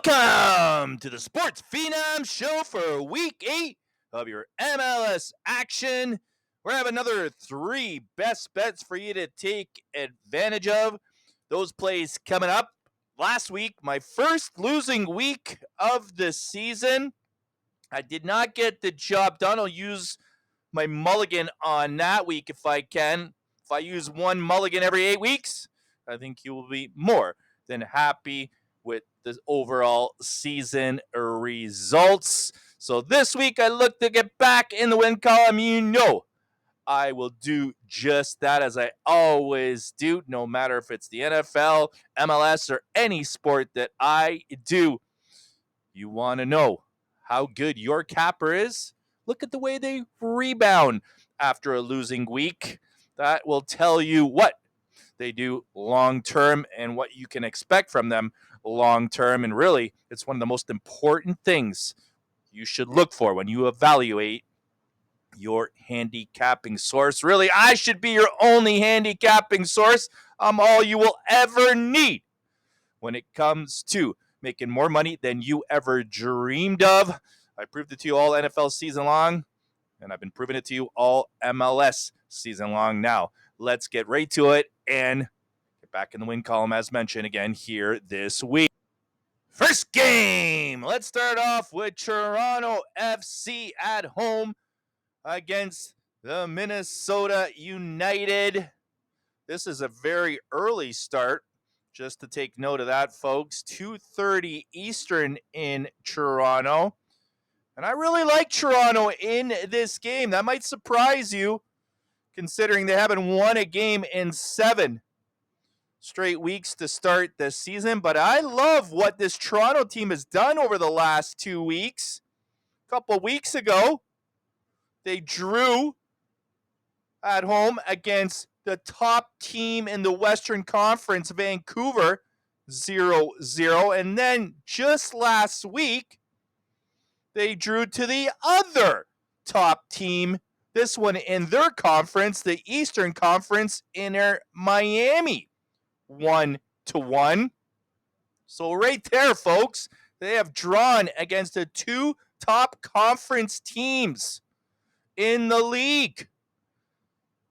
Welcome to the Sports Phenom Show for Week 8 of your MLS action. We're having another 3 best bets for you to take advantage of. Those plays coming up. Last week, my first losing week of the season. I did not get the job done. I'll use my mulligan on that week if I can. If I use one mulligan every 8 weeks, I think you will be more than happy with the overall season results. So this week I look to get back in the win column. You know I will do just that, as I always do, no matter if it's the NFL, MLS, or any sport that I do. You want to know how good your capper is? Look at the way they rebound after a losing week. That will tell you what they do long term and what you can expect from them long term. And really, it's one of the most important things you should look for when you evaluate your handicapping source. Really, I should be your only handicapping source. I'm all you will ever need when it comes to making more money than you ever dreamed of. I proved it to you all NFL season long, and I've been proving it to you all MLS season long. Now, let's get right to it and get back in the win column, as mentioned again here this week. First game, let's start off with Toronto FC at home against the Minnesota United. This is a very early start. Just to take note of that, folks. 2:30 Eastern in Toronto. And I really like Toronto in this game. That might surprise you, considering they haven't won a game in 7 straight weeks to start the season. But I love what this Toronto team has done over the last 2 weeks. A couple weeks ago, they drew at home against the top team in the Western Conference, Vancouver, 0-0. And then just last week, they drew to the other top team, this one in their conference, the Eastern Conference, Inter Miami, 1-1. So right there, folks, they have drawn against the 2 top conference teams in the league.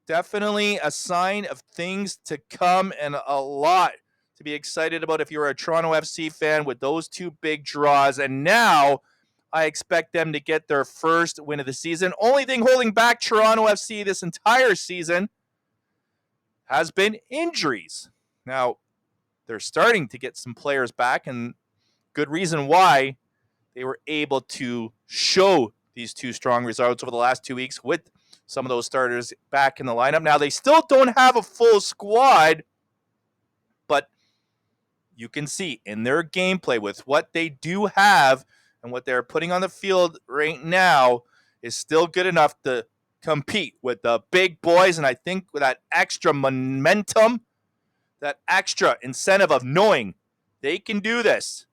Definitely a sign of things to come, and a lot to be excited about if you're a Toronto FC fan with those 2 big draws. And now I expect them to get their first win of the season. Only thing holding back Toronto FC this entire season has been injuries. Now, they're starting to get some players back, and good reason why they were able to show these 2 strong results over the last 2 weeks with some of those starters back in the lineup. Now, they still don't have a full squad, but you can see in their gameplay with what they do have and what they're putting on the field right now is still good enough to compete with the big boys. And I think with that extra momentum, that extra incentive of knowing they can do this,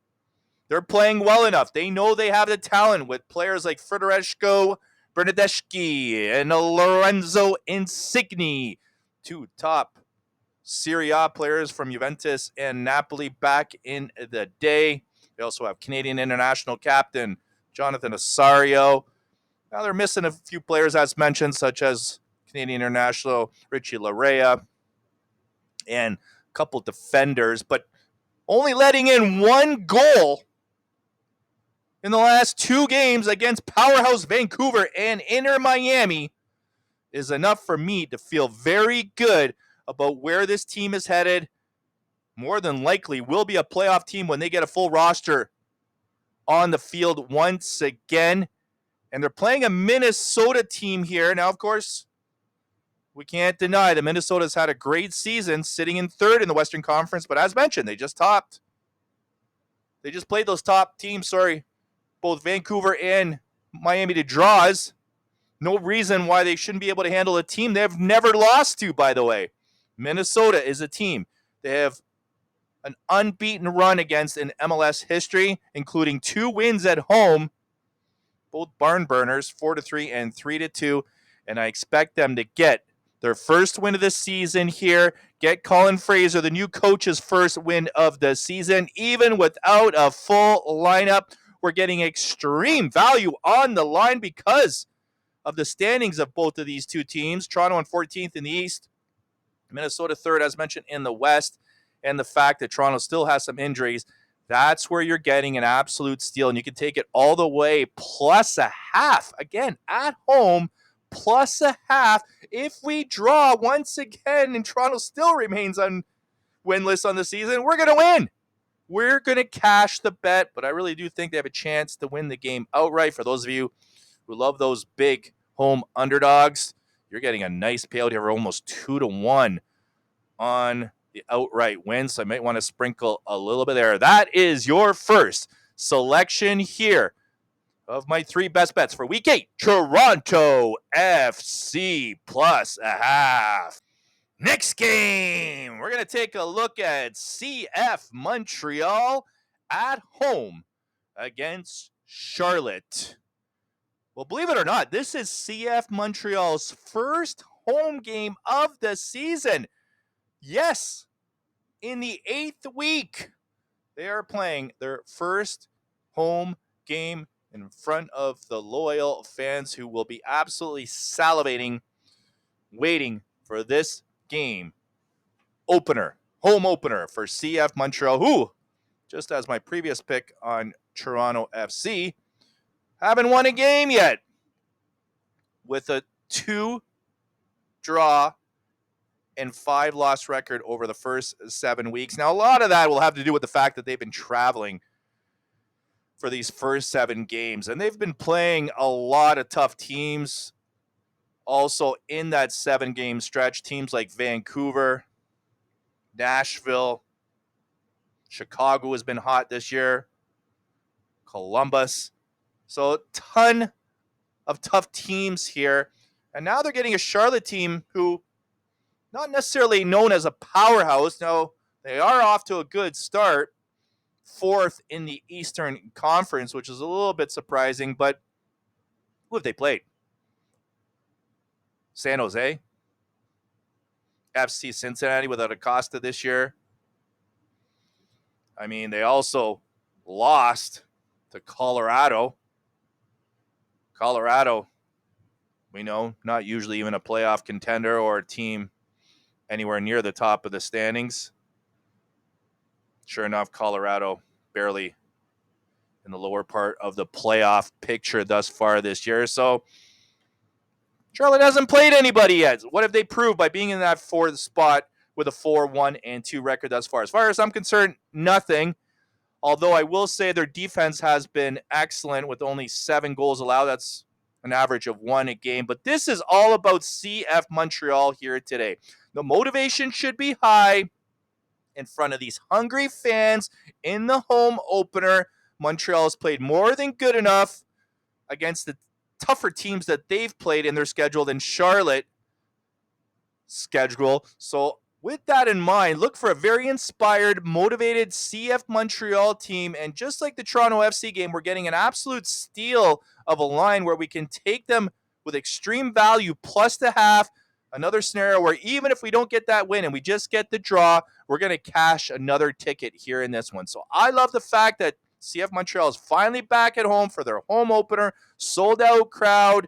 they're playing well enough. They know they have the talent with players like Federico Bernardeschi and Lorenzo Insigne, 2 top Serie A players from Juventus and Napoli back in the day. They also have Canadian international captain Jonathan Osorio. Now they're missing a few players, as mentioned, such as Canadian international Richie Larea and a couple defenders, but only letting in 1 goal in the last 2 games against powerhouse Vancouver and Inter Miami is enough for me to feel very good about where this team is headed. More than likely will be a playoff team when they get a full roster on the field once again. And they're playing a Minnesota team here. Now, of course, we can't deny that Minnesota's had a great season, sitting in 3rd in the Western Conference. But as mentioned, they just played those top teams, both Vancouver and Miami to draws. No reason why they shouldn't be able to handle a team they've never lost to, by the way. Minnesota is a team they have an unbeaten run against in MLS history, including 2 wins at home, both barn burners, 4-3 and 3-2. And I expect them to get their first win of the season here. Get Colin Fraser, the new coach's first win of the season. Even without a full lineup, we're getting extreme value on the line because of the standings of both of these two teams. Toronto on 14th in the East, Minnesota 3rd, as mentioned, in the West, and the fact that Toronto still has some injuries. That's where you're getting an absolute steal, and you can take it all the way plus a half. Again, at home, plus a half. If we draw once again and Toronto still remains winless on the season, we're going to win. We're going to cash the bet, but I really do think they have a chance to win the game outright. For those of you who love those big home underdogs, you're getting a nice payout here, almost 2-1 on the outright win. So I might want to sprinkle a little bit there. That is your first selection here of my 3 best bets for week 8. Toronto FC plus a half. Next game, we're going to take a look at CF Montreal at home against Charlotte. Well, believe it or not, this is CF Montreal's first home game of the season. Yes, in the 8th week, they are playing their first home game in front of the loyal fans who will be absolutely salivating, waiting for this game. Home opener for CF Montreal, who, just as my previous pick on Toronto FC, haven't won a game yet, with a 2-draw and 5-loss record over the first 7 weeks. Now, a lot of that will have to do with the fact that they've been traveling for these first 7 games, and they've been playing a lot of tough teams. Also, in that 7-game stretch, teams like Vancouver, Nashville, Chicago has been hot this year, Columbus. So a ton of tough teams here. And now they're getting a Charlotte team who, not necessarily known as a powerhouse. No, they are off to a good start. 4th in the Eastern Conference, which is a little bit surprising. But who have they played? San Jose, FC Cincinnati without Acosta this year. I mean, they also lost to Colorado. Colorado, we know, not usually even a playoff contender or a team anywhere near the top of the standings. Sure enough, Colorado barely in the lower part of the playoff picture thus far this year. So Charlotte hasn't played anybody yet. What have they proved by being in that 4th spot with a 4-1-2 record thus far? As far as I'm concerned, nothing. Although I will say their defense has been excellent with only 7 goals allowed. That's an average of 1 a game. But this is all about CF Montreal here today. The motivation should be high in front of these hungry fans in the home opener. Montreal has played more than good enough against the tougher teams that they've played in their schedule than Charlotte schedule. So with that in mind, look for a very inspired, motivated CF Montreal team. And just like the Toronto FC game, we're getting an absolute steal of a line where we can take them with extreme value plus the half. Another scenario where even if we don't get that win and we just get the draw, we're going to cash another ticket here in this one. So I love the fact that CF Montreal is finally back at home for their home opener, sold-out crowd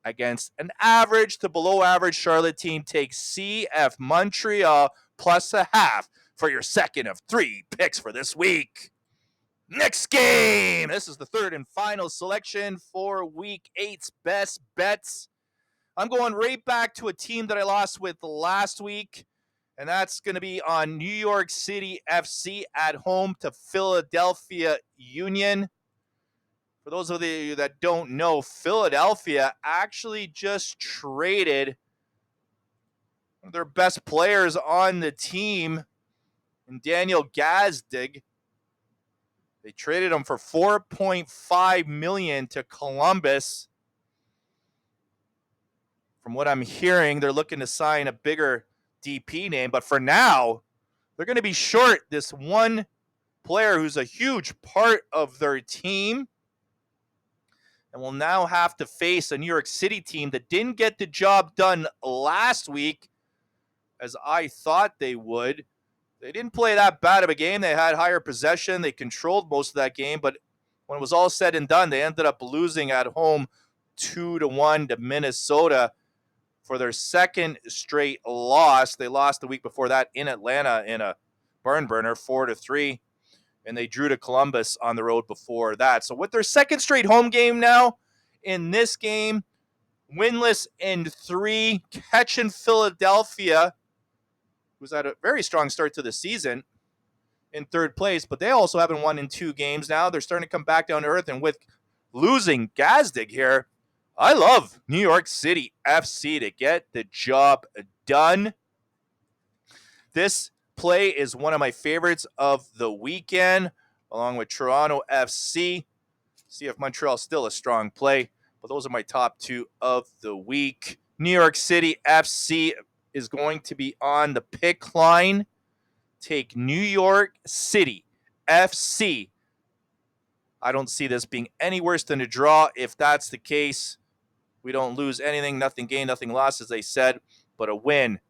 against an average to below average Charlotte team. Take CF Montreal plus a half for your second of 3 picks for this week. Next game. This is the 3rd and final selection for week 8's best bets. I'm going right back to a team that I lost with last week, and that's going to be on New York City FC at home to Philadelphia Union. For those of you that don't know, Philadelphia actually just traded one of their best players on the team, in Daniel Gazdig. They traded him for $4.5 million to Columbus. From what I'm hearing, they're looking to sign a bigger DP name, but for now, they're going to be short this one player who's a huge part of their team. and will now have to face a New York City team that didn't get the job done last week as I thought they would. They didn't play that bad of a game. They had higher possession. They controlled most of that game, but when it was all said and done, they ended up losing at home 2-1 to Minnesota for their second straight loss. They lost the week before that in Atlanta in a barn burner, 4-3, and they drew to Columbus on the road before that. So with their second straight home game now, in this game, winless in 3, catching Philadelphia, who's had a very strong start to the season, in third place, but they also haven't won in 2 games now. They're starting to come back down to earth, and with losing Gazdig here, I love New York City FC to get the job done. This play is one of my favorites of the weekend, along with Toronto FC. CF Montreal still a strong play, but those are my top 2 of the week. New York City FC is going to be on the pick line. Take New York City FC. I don't see this being any worse than a draw. If that's the case, we don't lose anything, nothing gained, nothing lost, as they said, but a win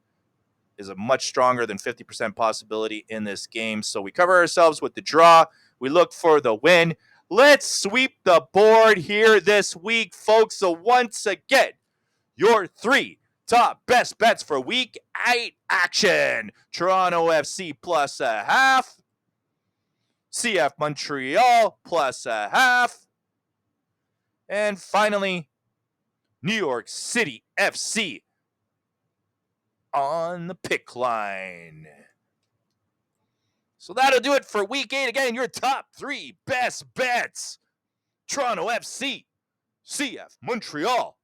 is a much stronger than 50% possibility in this game. So we cover ourselves with the draw. We look for the win. Let's sweep the board here this week, folks. So once again, your 3 top best bets for week 8 action. Toronto FC plus a half. CF Montreal plus a half. And finally, New York City FC on the pick line. So that'll do it for week 8. Again, your top 3 best bets. Toronto FC, CF Montreal,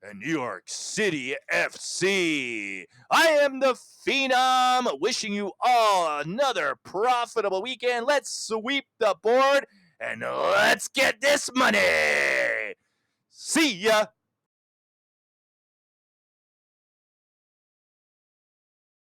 and New York City FC. I am the Phenom, wishing you all another profitable weekend. Let's sweep the board and let's get this money. See ya.